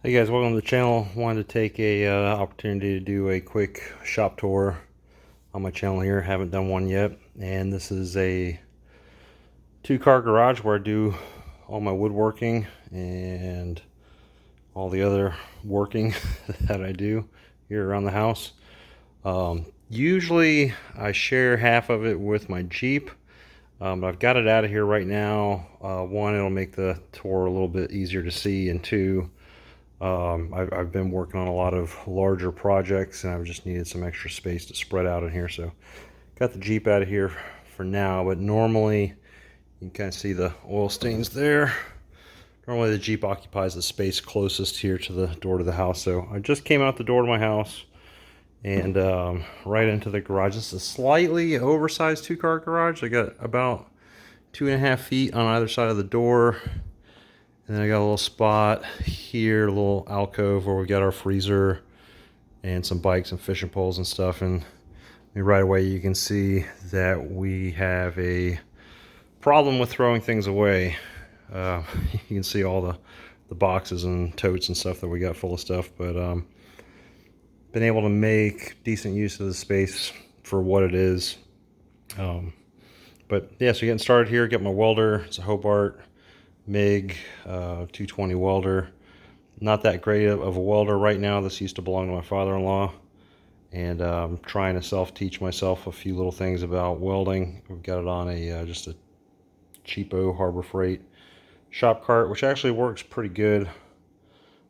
Hey guys, welcome to the channel. Wanted to take a opportunity to do a quick shop tour on my channel here. Haven't done one yet, and this is a two-car garage where I do all my woodworking and all the other working that I do here around the house. Usually I share half of it with my Jeep, but I've got it out of here right now. One, it'll make the tour a little bit easier to see, and two, I've been working on a lot of larger projects and I've just needed some extra space to spread out in here, so got the Jeep out of here for now. But normally you can kind of see the oil stains there. Normally the Jeep occupies the space closest here to the door to the house, so I just came out the door to my house and right into the garage. This is a slightly oversized two-car garage. I got about 2.5 feet on either side of the door. And then I got a little spot here, a little alcove where we got our freezer and some bikes and fishing poles and stuff. And right away you can see that we have a problem with throwing things away. You can see all the boxes and totes and stuff that we got full of stuff, but been able to make decent use of the space for what it is. But yeah, so getting started here, get my welder. It's a Hobart MIG 220 welder. Not that great of a welder right now. This used to belong to my father-in-law, and I'm trying to self-teach myself a few little things about welding. We've got it on a just a cheapo Harbor Freight shop cart, which actually works pretty good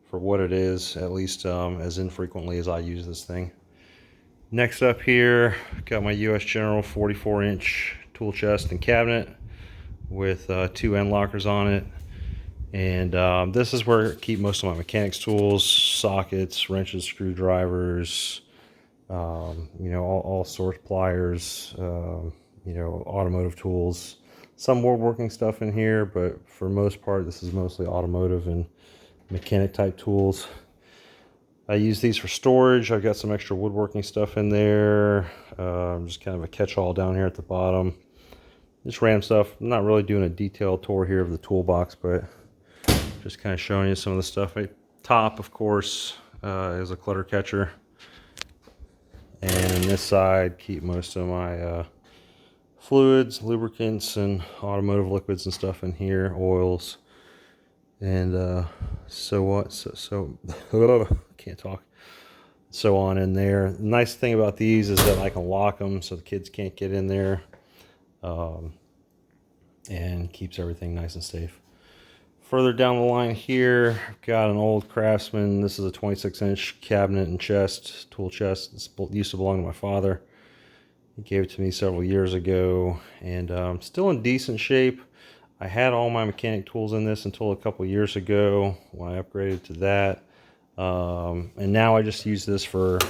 for what it is, at least as infrequently as I use this thing. Next up here, got my US General 44-inch tool chest and cabinet with 2 end lockers on it, and this is where I keep most of my mechanics tools, sockets, wrenches, screwdrivers, all sorts, pliers, automotive tools, some woodworking stuff in here, but for most part this is mostly automotive and mechanic type tools. I use these for storage. I've got some extra woodworking stuff in there, just kind of a catch-all down here at the bottom. Just random stuff. I'm not really doing a detailed tour here of the toolbox, but just kind of showing you some of the stuff. Top, of course, is a clutter catcher. And this side, keep most of my fluids, lubricants, and automotive liquids and stuff in here, oils, and can't talk. So on in there. The nice thing about these is that I can lock them so the kids can't get in there. And keeps everything nice and safe. Further down the line here, I've got an old Craftsman. This is a 26-inch cabinet and chest, tool chest. This used to belong to my father. He gave it to me several years ago, and still in decent shape. I had all my mechanic tools in this until a couple years ago when I upgraded to that. And now I just use this for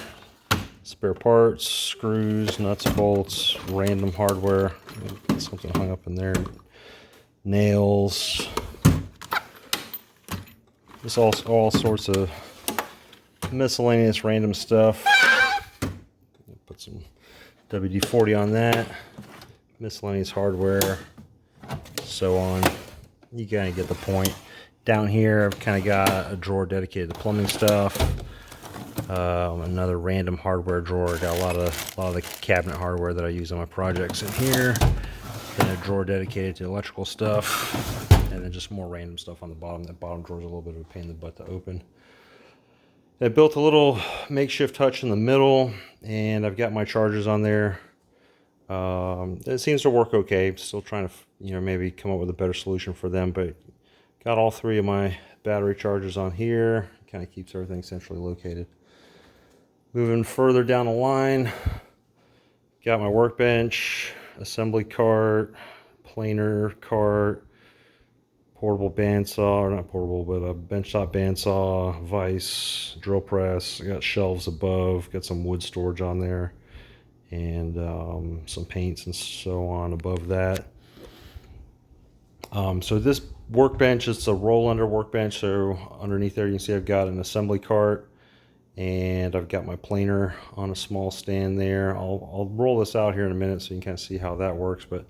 spare parts, screws, nuts, bolts, random hardware. Get something hung up in there. Nails. Just all sorts of miscellaneous random stuff. Put some WD-40 on that. Miscellaneous hardware. So on. You kind of get the point. Down here I've kind of got a drawer dedicated to plumbing stuff. Another random hardware drawer. Got a lot of the cabinet hardware that I use on my projects in here. Then a drawer dedicated to electrical stuff, and then just more random stuff on the bottom. That bottom drawer is a little bit of a pain in the butt to open. I built a little makeshift hutch in the middle, and I've got my chargers on there. It seems to work okay. Still trying to maybe come up with a better solution for them, but got all 3 of my battery chargers on here. Kind of keeps everything centrally located. Moving further down the line, got my workbench, assembly cart, planer cart, portable bandsaw, or not portable, but a benchtop bandsaw, vise, drill press. I got shelves above, got some wood storage on there, and some paints and so on above that. So this workbench is a roll under workbench, so underneath there you can see I've got an assembly cart, and I've got my planer on a small stand there. I'll roll this out here in a minute so you can kind of see how that works, but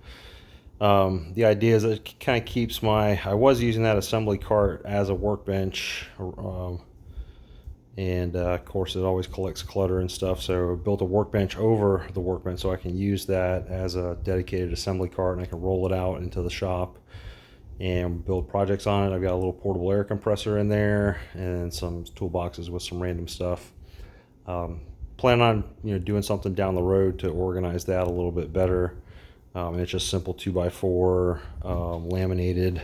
the idea is it kind of keeps I was using that assembly cart as a workbench And of course it always collects clutter and stuff, so I built a workbench over the workbench so I can use that as a dedicated assembly cart, and I can roll it out into the shop and build projects on it. I've got a little portable air compressor in there and some toolboxes with some random stuff. Plan on doing something down the road to organize that a little bit better. And it's just simple 2x4 laminated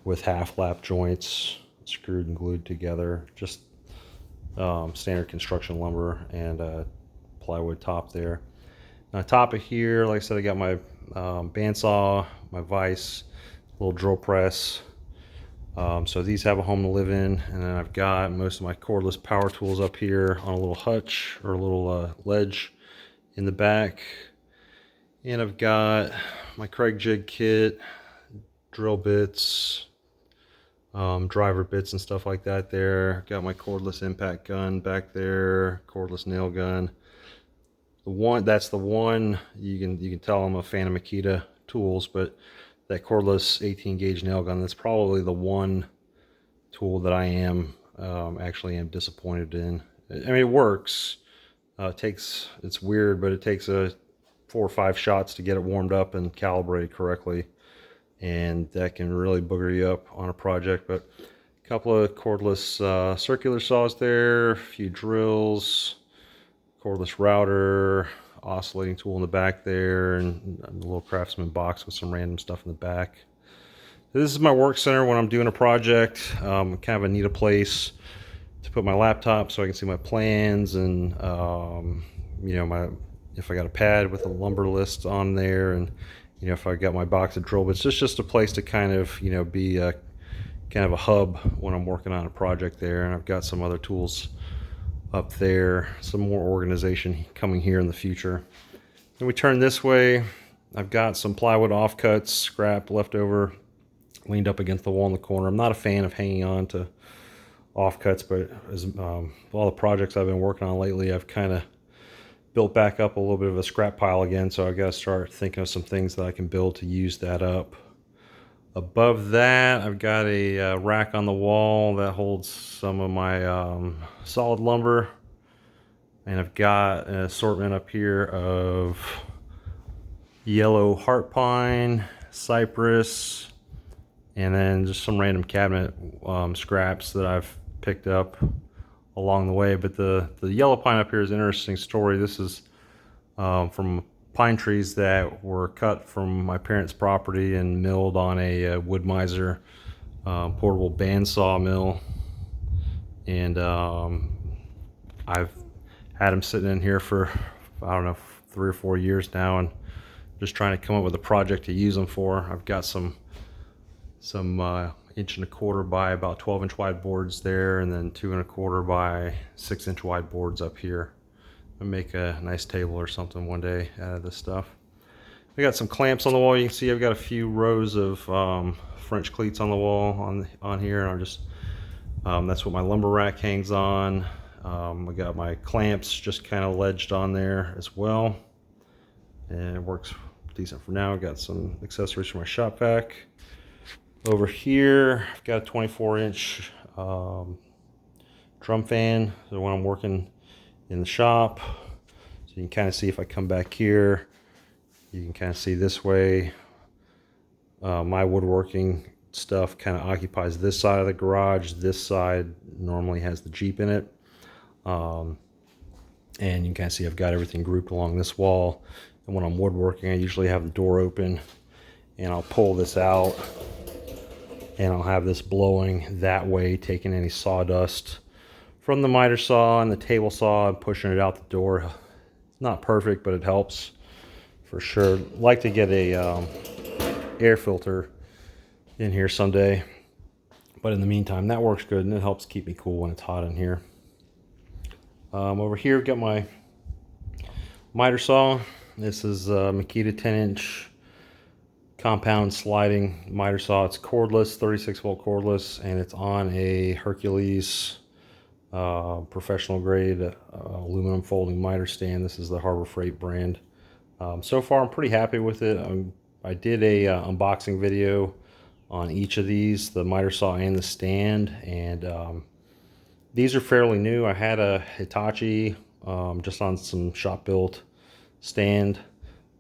with half lap joints screwed and glued together. Just standard construction lumber and plywood top there. On top of here, like I said, I got my bandsaw, my vise, little drill press. So these have a home to live in, and then I've got most of my cordless power tools up here on a little hutch or a little ledge in the back. And I've got my Craig jig kit, drill bits, driver bits and stuff like that there. Got my cordless impact gun back there, cordless nail gun. That's the one you can tell I'm a fan of Makita tools, but that cordless 18 gauge nail gun, that's probably the one tool that I am actually am disappointed in. I mean, it works. It's weird, but it takes 4 or 5 shots to get it warmed up and calibrated correctly, and that can really booger you up on a project. But a couple of cordless circular saws there, a few drills, cordless router, oscillating tool in the back there, and a little Craftsman box with some random stuff in the back. This is my work center when I'm doing a project. Kind of a neat place to put my laptop so I can see my plans, and if I got a pad with a lumber list on there, and if I got my box of drill bits. It's just a place to kind of be kind of a hub when I'm working on a project there. And I've got some other tools up there, some more organization coming here in the future. Then we turn this way, I've got some plywood offcuts, scrap left over, leaned up against the wall in the corner. I'm not a fan of hanging on to offcuts, but as all the projects I've been working on lately, I've kind of built back up a little bit of a scrap pile again, so I've got to start thinking of some things that I can build to use that up. Above that, I've got a rack on the wall that holds some of my solid lumber, and I've got an assortment up here of yellow heart pine, cypress, and then just some random cabinet scraps that I've picked up along the way. But the yellow pine up here is an interesting story. This is from pine trees that were cut from my parents' property and milled on a Wood Miser portable bandsaw mill, and I've had them sitting in here for, I don't know, 3 or 4 years now, and just trying to come up with a project to use them for. I've got some 1.25" by about 12" wide boards there, and then 2.25" by 6" wide boards up here. I'll make a nice table or something one day out of this stuff. I got some clamps on the wall. You can see I've got a few rows of French cleats on the wall on here, and I'm just that's what my lumber rack hangs on. I got my clamps just kind of ledged on there as well, and it works decent for now. I've got some accessories for my shop vac. Over here, I've got a 24" drum fan, so when I'm working in the shop. So you can kind of see, if I come back here, you can kind of see this way. My woodworking stuff kind of occupies this side of the garage. This side normally has the Jeep in it. And you can kind of see I've got everything grouped along this wall. And when I'm woodworking, I usually have the door open, and I'll pull this out, and I'll have this blowing that way, taking any sawdust from the miter saw and the table saw and pushing it out the door. It's not perfect, but it helps for sure. Like to get a air filter in here someday, but in the meantime, that works good, and it helps keep me cool when it's hot in here. Over here, I've got my miter saw. This is a Makita 10" compound sliding miter saw. It's cordless, 36-volt cordless, and it's on a Hercules professional grade aluminum folding miter stand. This is the Harbor Freight brand. So far, I'm pretty happy with it. I did a unboxing video on each of these, the miter saw and the stand, and These are fairly new. I had a Hitachi just on some shop built stand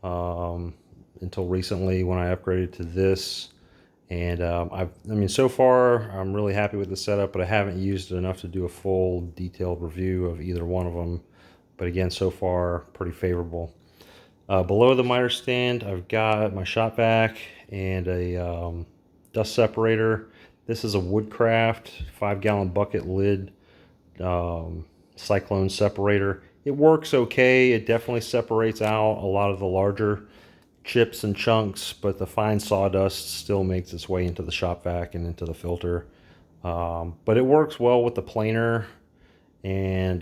until recently when I upgraded to this. And I mean, so far I'm really happy with the setup, but I haven't used it enough to do a full detailed review of either one of them. But again, so far pretty favorable. Below the miter stand, I've got my shop vac and a dust separator. This is a Woodcraft 5-gallon bucket lid cyclone separator. It works okay. It definitely separates out a lot of the larger chips and chunks, but the fine sawdust still makes its way into the shop vac and into the filter. But it works well with the planer and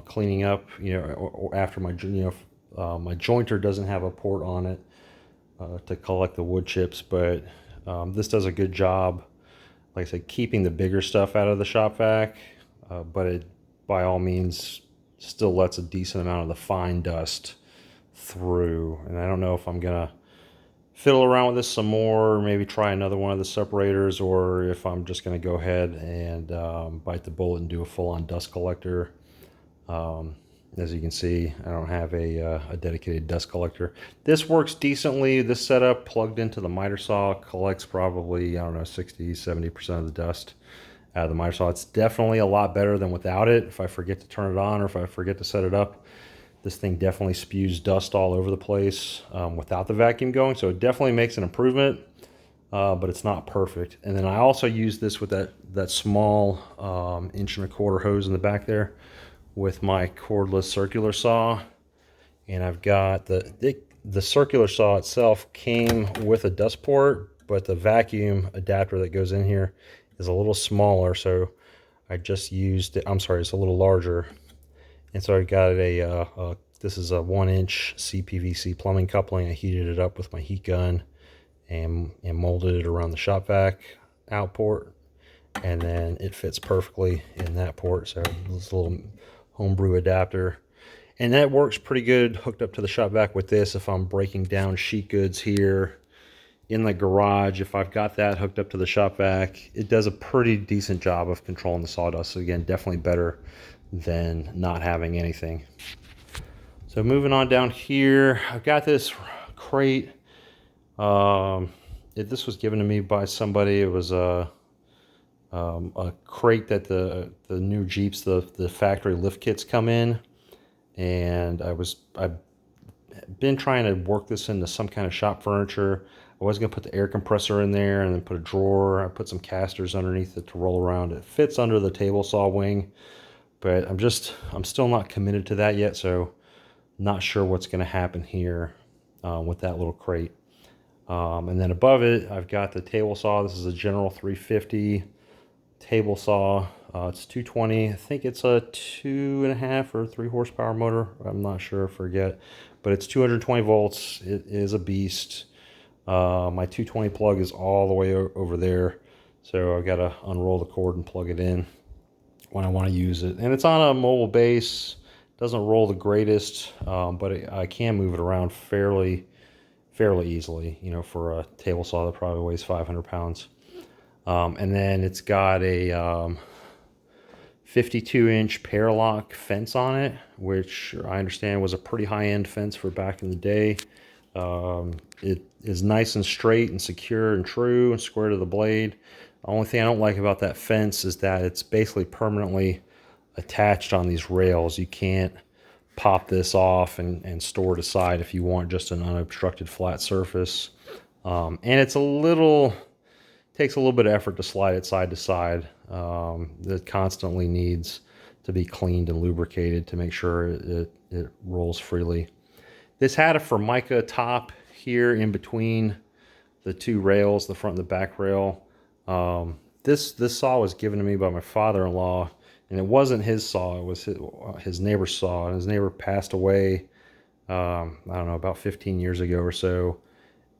cleaning up, or after my, my jointer doesn't have a port on it to collect the wood chips, but this does a good job, like I said, keeping the bigger stuff out of the shop vac, but it by all means still lets a decent amount of the fine dust through. And I don't know if I'm gonna fiddle around with this some more, maybe try another one of the separators, or if I'm just gonna go ahead and bite the bullet and do a full-on dust collector. As you can see, I don't have a dedicated dust collector. This works decently. This setup plugged into the miter saw collects probably, I don't know, 60-70% of the dust out of the miter saw. It's definitely a lot better than without it. If I forget to turn it on or if I forget to set it up, this thing definitely spews dust all over the place without the vacuum going. So it definitely makes an improvement, but it's not perfect. And then I also use this with that small 1.25" hose in the back there with my cordless circular saw. And I've got the circular saw itself came with a dust port, but the vacuum adapter that goes in here is a little smaller, so I just used it. I'm sorry, it's a little larger, and so I got this is a 1-inch CPVC plumbing coupling. I heated it up with my heat gun and molded it around the shop vac out port, and then it fits perfectly in that port. So this little homebrew adapter, and that works pretty good hooked up to the shop vac with this. If I'm breaking down sheet goods here in the garage, if I've got that hooked up to the shop vac, it does a pretty decent job of controlling the sawdust. So again, definitely better than not having anything. So moving on down here, I've got this crate. This was given to me by somebody. It was a crate that the new Jeeps, the factory lift kits come in, and I've been trying to work this into some kind of shop furniture. I was going to put the air compressor in there and then put a drawer. I put some casters underneath it to roll around. It fits under the table saw wing, but I'm still not committed to that yet, so not sure what's going to happen here with that little crate. And then above it, I've got the table saw. This is a General 350 table saw. It's 220. I think it's a 2.5 or 3 horsepower motor. I'm not sure, forget. But it's 220 volts. It is a beast. My 220 plug is all the way over there, so I've got to unroll the cord and plug it in when I want to use it. And it's on a mobile base. Doesn't roll the greatest, but I can move it around fairly easily, for a table saw that probably weighs 500 pounds. And then it's got a 52-inch Paralock fence on it, which I understand was a pretty high-end fence for back in the day. It is nice and straight and secure and true and square to the blade. The only thing I don't like about that fence is that it's basically permanently attached on these rails. You can't pop this off and store it aside if you want just an unobstructed flat surface. And it's takes a little bit of effort to slide it side to side. It constantly needs to be cleaned and lubricated to make sure it rolls freely. This had a Formica top here in between the two rails, the front and the back rail. This saw was given to me by my father-in-law, and it wasn't his saw. It was his neighbor's saw, and his neighbor passed away, I don't know, about 15 years ago or so.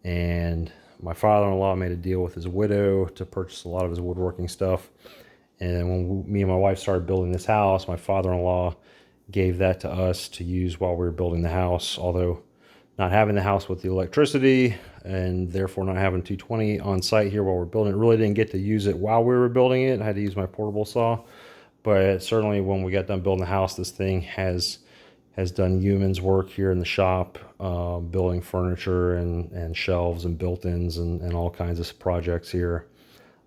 And my father-in-law made a deal with his widow to purchase a lot of his woodworking stuff. And when me and my wife started building this house, my father-in-law gave that to us to use while we were building the house. Although not having the house with the electricity and therefore not having 220 on site here while we're building it, really didn't get to use it while we were building it. I had to use my portable saw. but certainly when we got done building the house, this thing has done yeoman's work here in the shop, building furniture and shelves and built-ins and all kinds of projects here.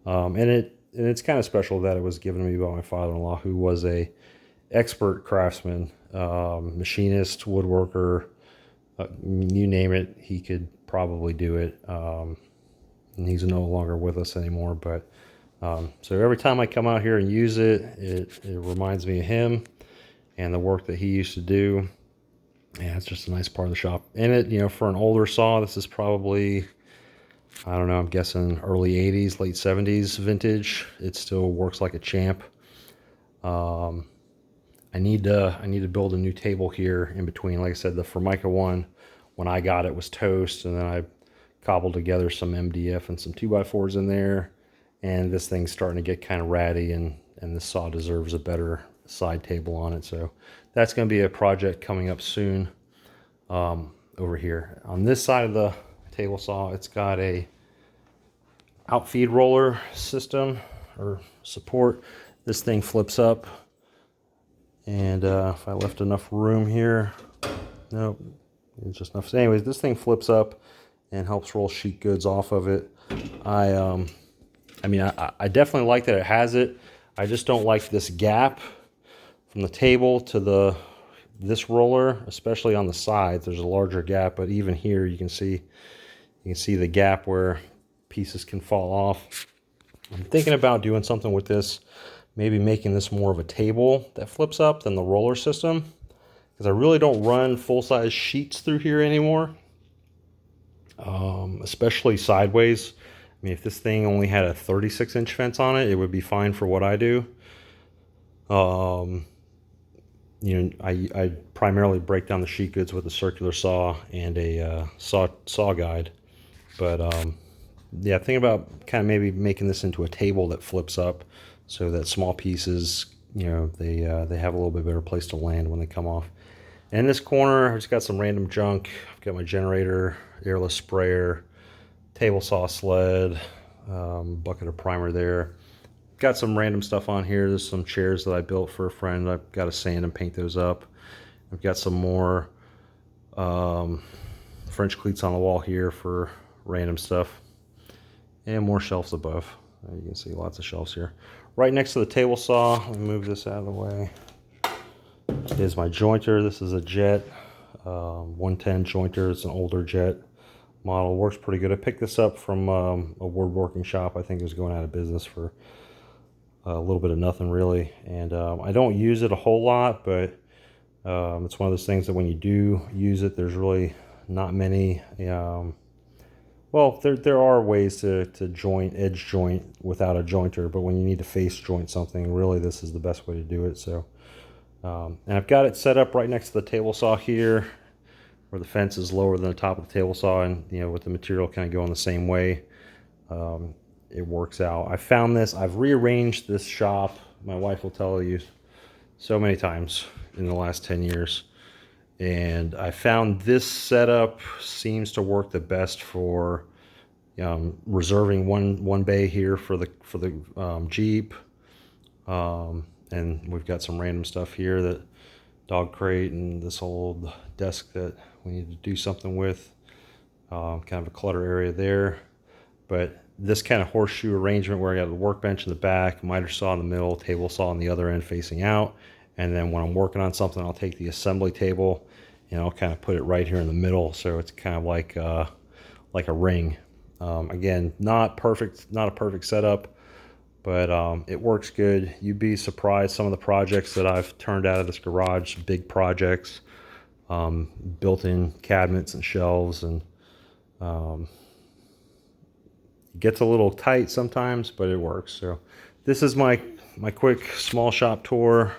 And it's kind of special that it was given to me by my father-in-law, who was a expert craftsman, machinist, woodworker, you name it, he could probably do it. And he's no longer with us anymore, but so every time I come out here and use it, it reminds me of him and the work that he used to do. Yeah, it's just a nice part of the shop. And it, you know, for an older saw, this is probably, I don't know, I'm guessing early 80s, late 70s vintage. It still works like a champ. I need to build a new table here in between. Like I said, the Formica one, when I got it, was toast, and then I cobbled together some MDF and some 2x4s in there. And this thing's starting to get kind of ratty, and the saw deserves a better side table on it. So that's going to be a project coming up soon. Over here on this side of the table saw, it's got a outfeed roller system or support. This thing flips up, and if I left enough room here, nope, it's just enough. So anyways, this thing flips up and helps roll sheet goods off of it. I mean, I definitely like that it has it. I just don't like this gap from the table to this roller, especially on the sides. There's a larger gap, but even here you can see the gap where pieces can fall off. I'm thinking about doing something with this, maybe making this more of a table that flips up than the roller system, because I really don't run full-size sheets through here anymore, especially sideways. I mean, if this thing only had a 36-inch fence on it, it would be fine for what I do. You know, I primarily break down the sheet goods with a circular saw and a saw guide. But yeah, think about kind of maybe making this into a table that flips up, so that small pieces, you know, they have a little bit better place to land when they come off. And in this corner, I've just got some random junk. I've got my generator, airless sprayer, table saw sled, bucket of primer there. Got some random stuff on here. There's some chairs that I built for a friend. I've got to sand and paint those up. I've got some more French cleats on the wall here for random stuff, and more shelves above. You can see lots of shelves here. Right next to the table saw, let me move this out of the way, is my jointer. This is a Jet 110 jointer. It's an older Jet model. Works pretty good. I picked this up from a woodworking shop. I think it was going out of business for a little bit of nothing, really. And I don't use it a whole lot, but it's one of those things that when you do use it, there's really not many. Well, there are ways to edge joint without a jointer, but when you need to face joint something, really this is the best way to do it. So, and I've got it set up right next to the table saw here, where the fence is lower than the top of the table saw, and you know, with the material kind of going the same way, it works out. I found this. I've rearranged this shop. My wife will tell you so many times in the last 10 years. And I found this setup seems to work the best for reserving one bay here for the Jeep, and we've got some random stuff here, that dog crate and this old desk that we need to do something with, kind of a clutter area there. But this kind of horseshoe arrangement where I got the workbench in the back, miter saw in the middle, table saw on the other end facing out. And then when I'm working on something, I'll take the assembly table and I'll kind of put it right here in the middle, so it's kind of like a ring. Again, not a perfect setup, but it works good. You'd be surprised some of the projects that I've turned out of this garage, big projects, built-in cabinets and shelves, and it gets a little tight sometimes, but it works. So this is my quick small shop tour.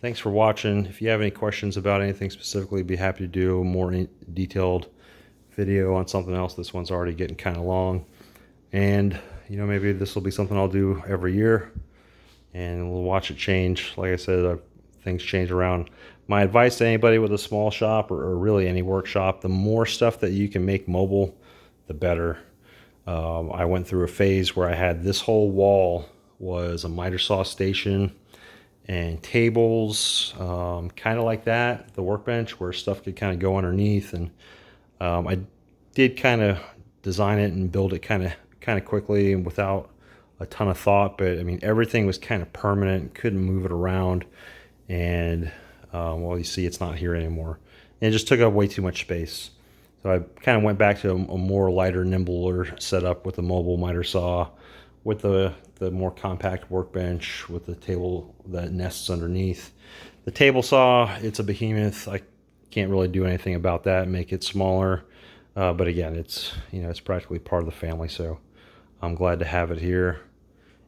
Thanks for watching. If you have any questions about anything specifically, I'd be happy to do a more detailed video on something else. This one's already getting kind of long, and you know, maybe this will be something I'll do every year, and we'll watch it change. Like I said, things change around. My advice to anybody with a small shop, or really any workshop, the more stuff that you can make mobile, the better. I went through a phase where I had this whole wall was a miter saw station and tables, kind of like that, the workbench where stuff could kind of go underneath. And I did kind of design it and build it kind of quickly and without a ton of thought, but I mean everything was kind of permanent, couldn't move it around. And well, you see it's not here anymore, and it just took up way too much space. So I kind of went back to a more lighter, nimbler setup with the mobile miter saw, with the more compact workbench, with the table that nests underneath. The table saw, it's a behemoth. I can't really do anything about that, make it smaller. But again, it's, you know, it's practically part of the family, so I'm glad to have it here.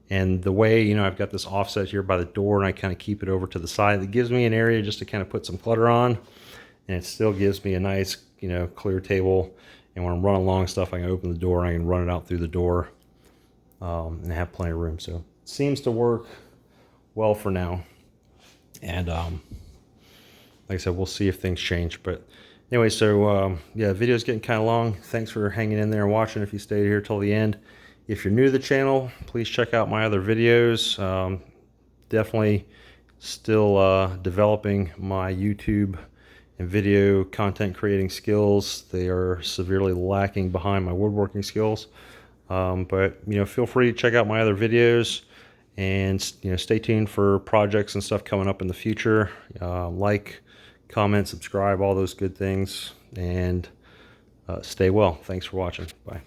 And the way, you know, I've got this offset here by the door, and I kind of keep it over to the side. It gives me an area just to kind of put some clutter on, and it still gives me a nice, you know, clear table. And when I'm running along stuff, I can open the door and I can run it out through the door, and have plenty of room. So it seems to work well for now. And like I said, we'll see if things change. But anyway, so yeah, the video's getting kind of long. Thanks for hanging in there and watching if you stayed here till the end. If you're new to the channel, please check out my other videos. Definitely still developing my YouTube and video content creating skills. They are severely lacking behind my woodworking skills. But you know, feel free to check out my other videos, and you know, stay tuned for projects and stuff coming up in the future. Like, comment, subscribe, all those good things, and stay well. Thanks for watching. Bye.